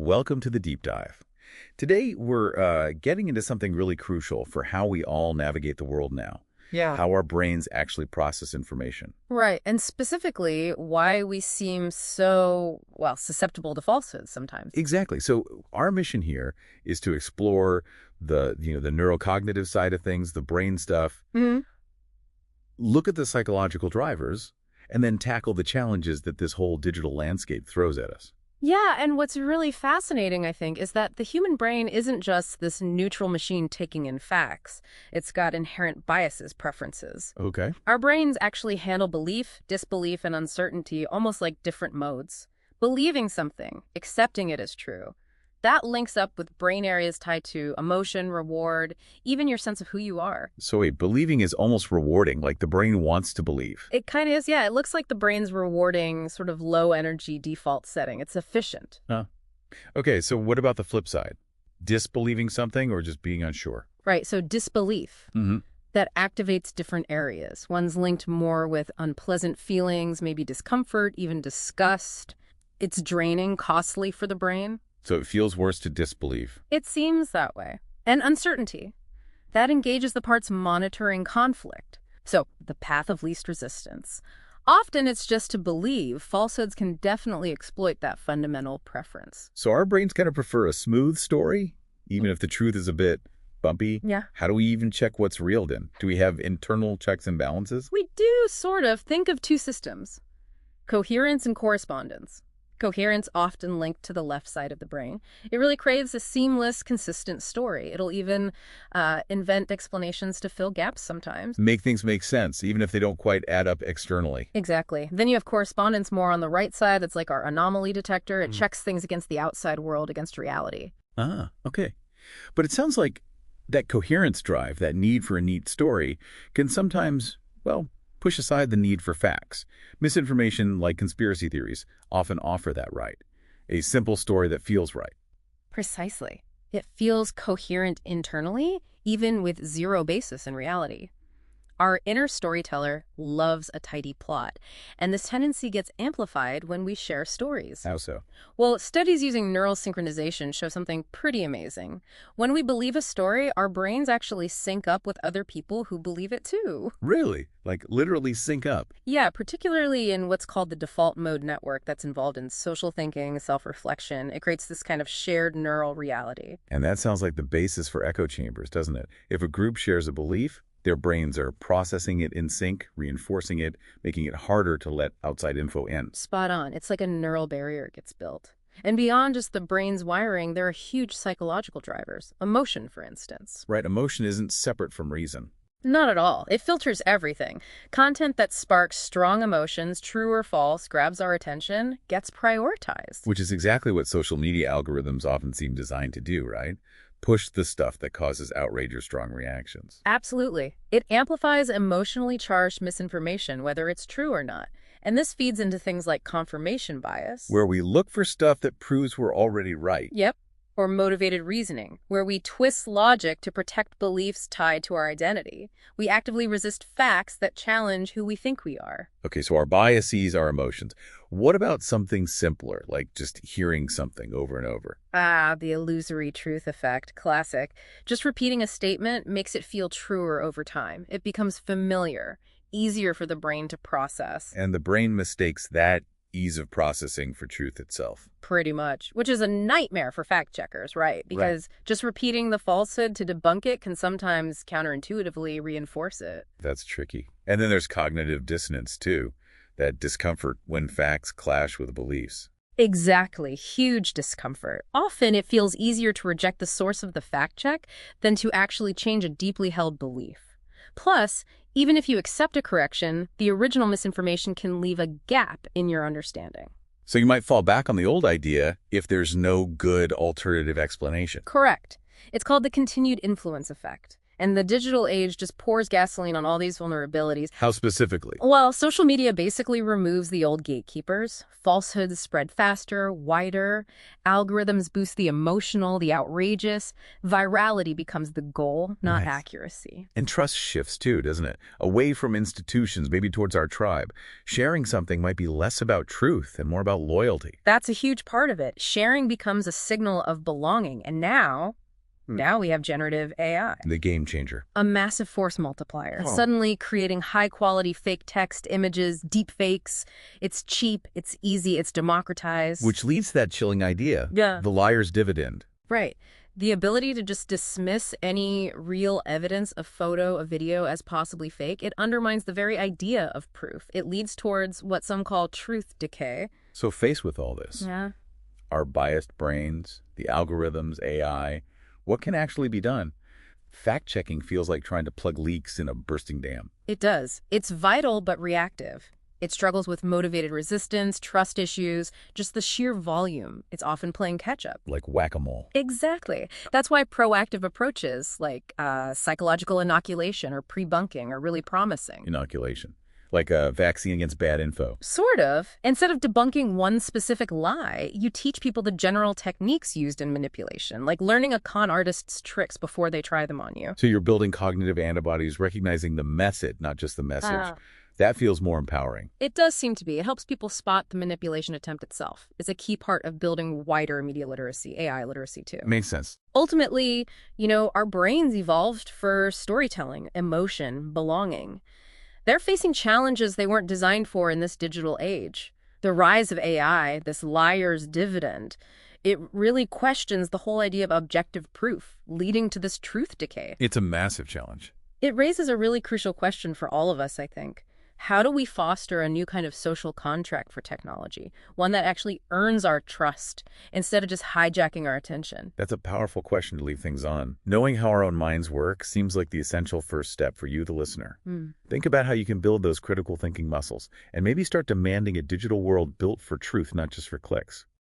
welcome to the deep dive. Today, we're getting into something really crucial for how we all navigate the world now, Yeah. how our brains actually process information. Right. And specifically, why we seem so, susceptible to falsehoods sometimes. Exactly. So our mission here is to explore the neurocognitive side of things, the brain stuff, Hmm. look at the psychological drivers, and then tackle the challenges that this whole digital landscape throws at us. Yeah. And what's really fascinating, I think, is that the human brain isn't just this neutral machine taking in facts. It's got inherent biases, preferences. Okay. Our brains actually handle belief, disbelief, and uncertainty almost like different modes. Believing something, accepting it as true. That links up with brain areas tied to emotion, reward, even your sense of who you are. So wait, believing is almost rewarding, like the brain wants to believe. It kind of is, yeah. It looks like the brain's rewarding sort of low energy default setting. It's efficient. Huh. Okay, so what about the flip side? Disbelieving something or just being unsure? Right, so disbelief. Mm-hmm. That activates different areas. One's linked more with unpleasant feelings, maybe discomfort, even disgust. It's draining, costly for the brain. So it feels worse to disbelieve. It seems that way. And uncertainty. That engages the parts monitoring conflict. So, the path of least resistance. Often it's just to believe. Falsehoods can definitely exploit that fundamental preference. So our brains kind of prefer a smooth story, even if the truth is a bit bumpy. Yeah. How do we even check what's real then? Do we have internal checks and balances? We do sort of think of two systems. Coherence and correspondence. Coherence often linked to the left side of the brain. It really craves a seamless, consistent story. It'll even invent explanations to fill gaps sometimes. Make things make sense, even if they don't quite add up externally. Exactly. Then you have correspondence more on the right side. It's like our anomaly detector. It checks things against the outside world, against reality. Ah, okay. But it sounds like that coherence drive, that need for a neat story, can sometimes, push aside the need for facts. Misinformation, like conspiracy theories, often offer that right. A simple story that feels right. Precisely. It feels coherent internally, even with zero basis in reality. Our inner storyteller loves a tidy plot, and this tendency gets amplified when we share stories. How so? Well, studies using neural synchronization show something pretty amazing. When we believe a story, our brains actually sync up with other people who believe it too. Really? Like literally sync up? Yeah, particularly in what's called the default mode network that's involved in social thinking, self-reflection. It creates this kind of shared neural reality. And that sounds like the basis for echo chambers, doesn't it? If a group shares a belief, their brains are processing it in sync, reinforcing it, making it harder to let outside info in. Spot on. It's like a neural barrier gets built. And beyond just the brain's wiring, there are huge psychological drivers. Emotion, for instance. Right, emotion isn't separate from reason. Not at all. It filters everything. Content that sparks strong emotions, true or false, grabs our attention, gets prioritized. Which is exactly what social media algorithms often seem designed to do, right? Push the stuff that causes outrage or strong reactions. Absolutely. It amplifies emotionally charged misinformation, whether it's true or not. And this feeds into things like confirmation bias. Where we look for stuff that proves we're already right. Yep. Or motivated reasoning, where we twist logic to protect beliefs tied to our identity. We actively resist facts that challenge who we think we are. Okay, so our biases are emotions. What about something simpler, like just hearing something over and over? Ah, the illusory truth effect, classic. Just repeating a statement makes it feel truer over time. It becomes familiar, easier for the brain to process. And the brain mistakes that ease of processing for truth itself. Pretty much, which is a nightmare for fact checkers, right? Because just repeating the falsehood to debunk it can sometimes counterintuitively reinforce it. That's tricky. And then there's cognitive dissonance, too. That discomfort when facts clash with beliefs. Exactly. Huge discomfort. Often it feels easier to reject the source of the fact check than to actually change a deeply held belief. Plus, even if you accept a correction, the original misinformation can leave a gap in your understanding. So you might fall back on the old idea if there's no good alternative explanation. Correct. It's called the continued influence effect. And the digital age just pours gasoline on all these vulnerabilities. How specifically? Well, social media basically removes the old gatekeepers. Falsehoods spread faster, wider. Algorithms boost the emotional, the outrageous. Virality becomes the goal, not Right. accuracy. And trust shifts too, doesn't it? Away from institutions, maybe towards our tribe. Sharing something might be less about truth and more about loyalty. That's a huge part of it. Sharing becomes a signal of belonging. And now we have generative AI. The game changer. A massive force multiplier. Oh. Suddenly creating high-quality fake text, images, deep fakes. It's cheap, it's easy, it's democratized. Which leads to that chilling idea. Yeah. The liar's dividend. Right. The ability to just dismiss any real evidence, a photo, a video, as possibly fake, it undermines the very idea of proof. It leads towards what some call truth decay. So faced with all this, Yeah. our biased brains, the algorithms, AI, what can actually be done? Fact-checking feels like trying to plug leaks in a bursting dam. It does. It's vital but reactive. It struggles with motivated resistance, trust issues, just the sheer volume. It's often playing catch-up. Like whack-a-mole. Exactly. That's why proactive approaches like psychological inoculation or pre-bunking are really promising. Inoculation. Like a vaccine against bad info. Sort of. Instead of debunking one specific lie, you teach people the general techniques used in manipulation, like learning a con artist's tricks before they try them on you. So you're building cognitive antibodies, recognizing the method, not just the message. That feels more empowering. It does seem to be. It helps people spot the manipulation attempt itself. It's a key part of building wider media literacy, AI literacy too. Makes sense. Ultimately, our brains evolved for storytelling, emotion, belonging. They're facing challenges they weren't designed for in this digital age. The rise of AI, this liar's dividend, it really questions the whole idea of objective proof, leading to this truth decay. It's a massive challenge. It raises a really crucial question for all of us, I think. How do we foster a new kind of social contract for technology, one that actually earns our trust instead of just hijacking our attention? That's a powerful question to leave things on. Knowing how our own minds work seems like the essential first step for you, the listener. Think about how you can build those critical thinking muscles and maybe start demanding a digital world built for truth, not just for clicks.